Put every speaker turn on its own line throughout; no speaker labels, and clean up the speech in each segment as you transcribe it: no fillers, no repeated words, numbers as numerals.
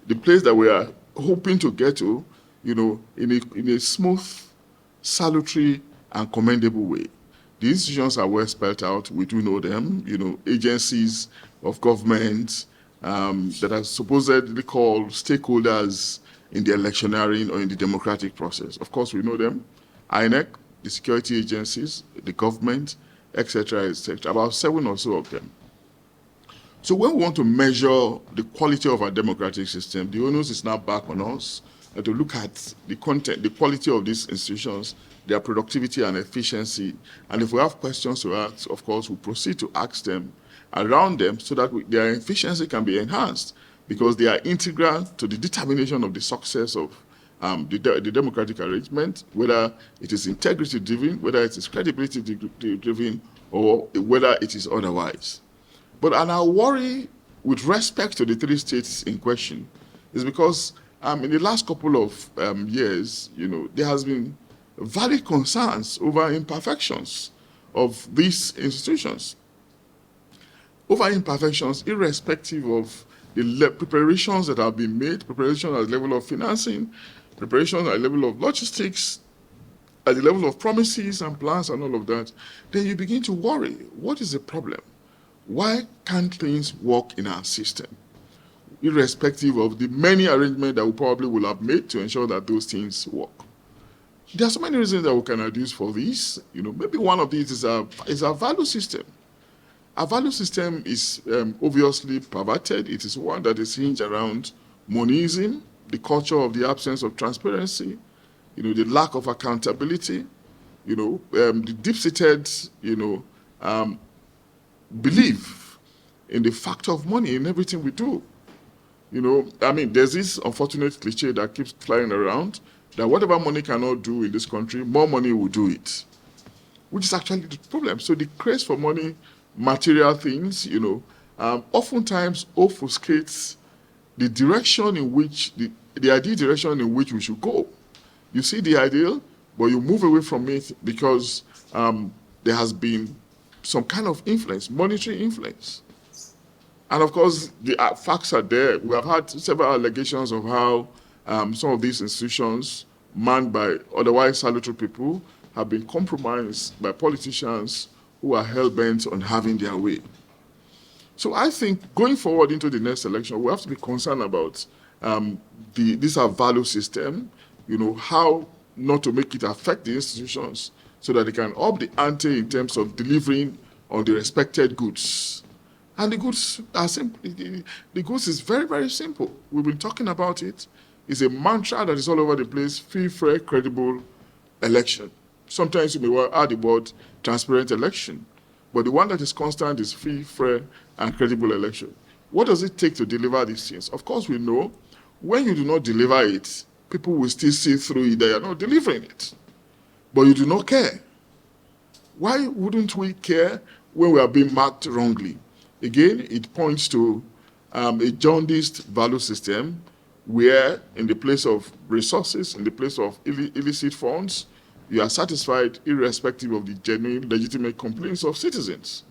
the place that we are hoping to get to, in a smooth, salutary, and commendable way. The institutions are well spelled out. We do know them, agencies of government that are supposedly called stakeholders in the electioneering or in the democratic process. Of course, we know them. INEC, the security agencies, the government, etc., etc., about 7 or so of them. So when we want to measure the quality of our democratic system, the onus is now back on us to look at the content, the quality of these institutions, their productivity and efficiency. And if we have questions to ask, of course, we'll proceed to ask them around them so that their efficiency can be enhanced, because they are integral to the determination of the success of the democratic arrangement, whether it is integrity-driven, whether it is credibility-driven, or whether it is otherwise. But our worry with respect to the 3 states in question is because in the last couple of years, there has been valid concerns over imperfections of these institutions. Over imperfections, irrespective of the preparations that have been made, preparation at the level of financing, preparation at the level of logistics, at the level of promises and plans and all of that, then you begin to worry. What is the problem? Why can't things work in our system, irrespective of the many arrangements that we probably will have made to ensure that those things work? There are so many reasons that we can adduce for this. Maybe one of these is our value system. Our value system is obviously perverted. It is one that is hinged around monism, the culture of the absence of transparency, the lack of accountability, the deep-seated, belief in the factor of money in everything we do. There's this unfortunate cliche that keeps flying around that whatever money cannot do in this country, more money will do it, which is actually the problem. So the craze for money, material things, oftentimes obfuscates the direction in which, the ideal direction in which we should go. You see the ideal, but you move away from it because there has been some kind of influence, monetary influence. And of course, the facts are there. We have had several allegations of how some of these institutions, manned by otherwise salutary people, have been compromised by politicians who are hell-bent on having their way. So I think going forward into the next election, we have to be concerned about this our value system, how not to make it affect the institutions so that they can up the ante in terms of delivering on the respected goods. And the goods are simple. The goods is very, very simple. We've been talking about it. It's a mantra that is all over the place: free, fair, credible election. Sometimes you may well add the word transparent election, but the one that is constant is free, fair, and credible election. What does it take to deliver these things? Of course, we know when you do not deliver it, people will still see through it that you're not delivering it. But you do not care. Why wouldn't we care when we are being marked wrongly? Again, it points to a jaundiced value system where, in the place of resources, in the place of illicit funds, you are satisfied irrespective of the genuine, legitimate complaints of citizens.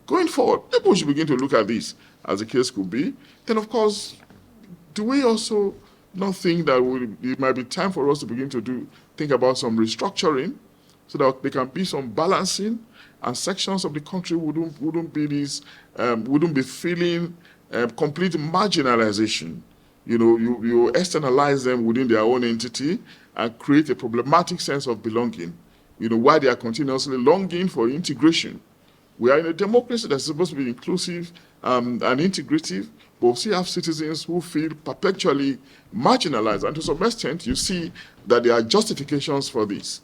Going forward, people should begin to look at this as the case could be. Then, of course, do we also not think that it might be time for us to begin to think about some restructuring so that there can be some balancing and sections of the country wouldn't be feeling complete marginalization. You externalize them within their own entity and create a problematic sense of belonging, while they are continuously longing for integration. We are in a democracy that's supposed to be inclusive and integrative, but we still have citizens who feel perpetually marginalized. And to some extent, you see that there are justifications for this.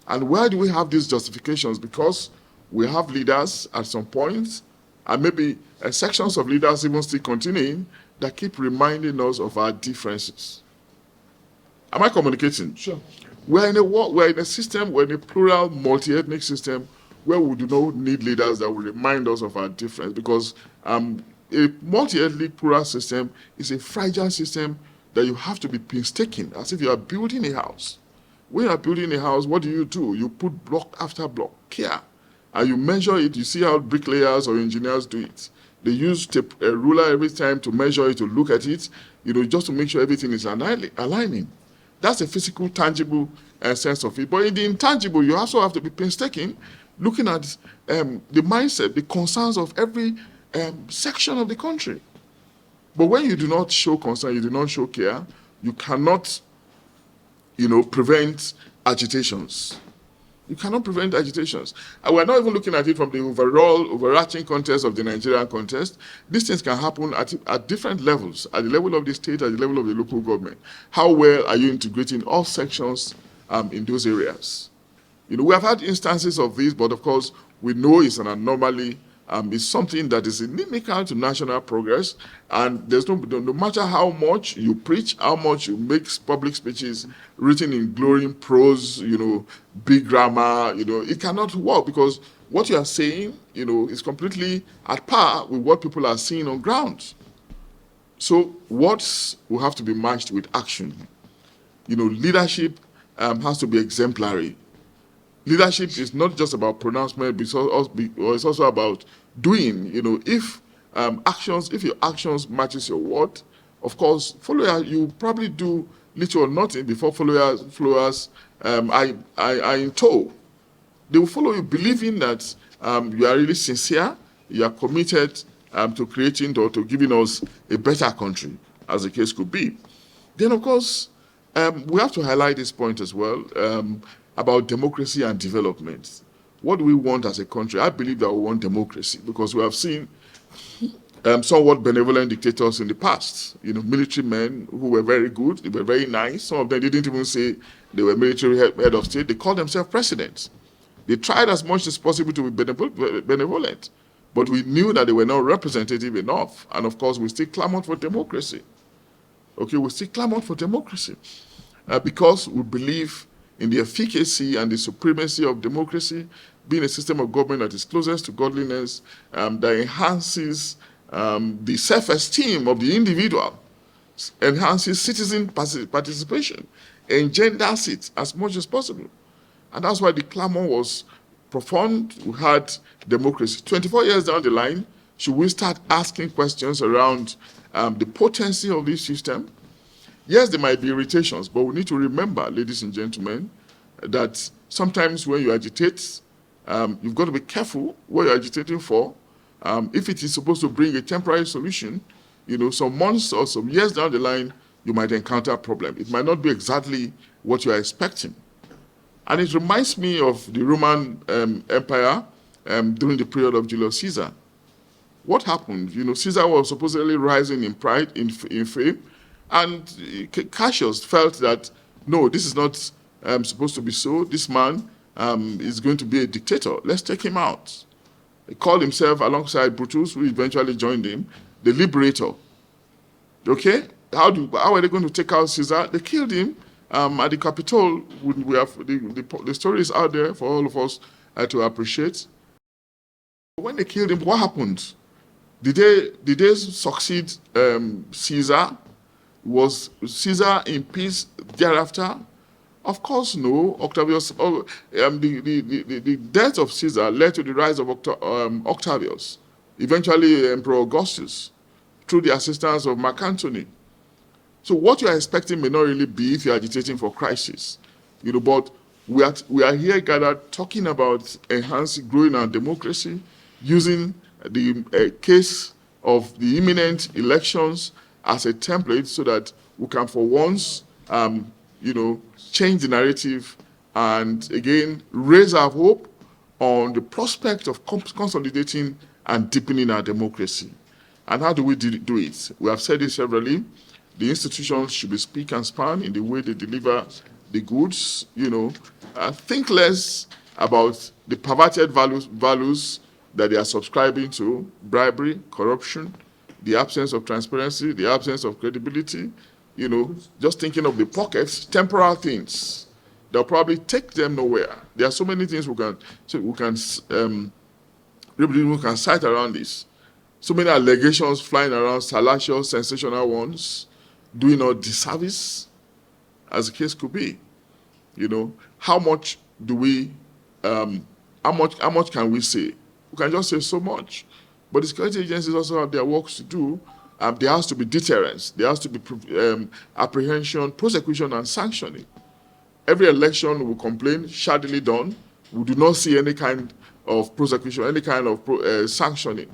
And where do we have these justifications? Because we have leaders at some point, and maybe sections of leaders even still continuing, that keep reminding us of our differences. Am I communicating?
Sure.
We're in a system, we're in a plural, multi-ethnic system where we do not need leaders that will remind us of our difference, because a multi-ethnic plural system is a fragile system that you have to be painstaking, as if you are building a house. When you are building a house, what do? You put block after block, care, and you measure it, you see how bricklayers or engineers do it. They use a ruler every time to measure it, to look at it, just to make sure everything is aligning. That's a physical, tangible sense of it. But in the intangible, you also have to be painstaking, looking at the mindset, the concerns of every section of the country. But when you do not show concern, you do not show care, you cannot, prevent agitations. You cannot prevent agitations. And we're not even looking at it from the overarching context of the Nigerian context. These things can happen at different levels, at the level of the state, at the level of the local government. How well are you integrating all sections in those areas? We have had instances of this, but of course, we know it's an anomaly. It's something that is inimical to national progress, and there's no matter how much you preach, how much you make public speeches written in glowing prose, big grammar, it cannot work, because what you are saying, is completely at par with what people are seeing on ground. So words will have to be matched with action. Leadership has to be exemplary. Leadership is not just about pronouncement, but it's also about doing. If your actions matches your word, of course, followers, you probably do little or nothing before followers are in tow. They will follow you, believing that you are really sincere, you are committed to creating or to giving us a better country, as the case could be. Then, of course, we have to highlight this point as well, about democracy and development. What do we want as a country? I believe that we want democracy, because we have seen somewhat benevolent dictators in the past. Military men who were very good, they were very nice. Some of them didn't even say they were military head of state. They called themselves presidents. They tried as much as possible to be benevolent, but we knew that they were not representative enough. And of course, we still clamored for democracy. Okay, we still clamored for democracy because we believe in the efficacy and the supremacy of democracy, being a system of government that is closest to godliness, that enhances the self-esteem of the individual, enhances citizen participation, engenders it as much as possible. And that's why the clamor was profound. We had democracy. 24 years down the line, should we start asking questions around the potency of this system? Yes, there might be irritations, but we need to remember, ladies and gentlemen, that sometimes when you agitate, you've got to be careful what you're agitating for. If it is supposed to bring a temporary solution, some months or some years down the line, you might encounter a problem. It might not be exactly what you are expecting. And it reminds me of the Roman Empire during the period of Julius Caesar. What happened? Caesar was supposedly rising in pride, in fame, and Cassius felt that, no, this is not supposed to be so. This man is going to be a dictator. Let's take him out. He called himself, alongside Brutus, who eventually joined him, the liberator. Okay? How are they going to take out Caesar? They killed him at the Capitol. We have the story is out there for all of us to appreciate. When they killed him, what happened? Did they succeed Caesar? Was Caesar in peace thereafter? Of course, no. The death of Caesar led to the rise of Octavius, eventually Emperor Augustus, through the assistance of Mark Antony. So what you are expecting may not really be if you are agitating for crisis. But we are here gathered talking about enhancing, growing our democracy, using the case of the imminent elections as a template so that we can, for once, change the narrative and, again, raise our hope on the prospect of consolidating and deepening our democracy. And how do we do it? We have said it severally. The institutions should be spick and span in the way they deliver the goods. Think less about the perverted values that they are subscribing to: bribery, corruption, the absence of transparency, the absence of credibility. Just thinking of the pockets, temporal things. They'll probably take them nowhere. There are so many things we can cite around this. So many allegations flying around, salacious, sensational ones, doing us disservice, as the case could be. How much do we? How much can we say? We can just say so much. But the security agencies also have their works to do. There has to be deterrence. There has to be apprehension, prosecution, and sanctioning. Every election we complain, shaddily done. We do not see any kind of prosecution, any kind of sanctioning.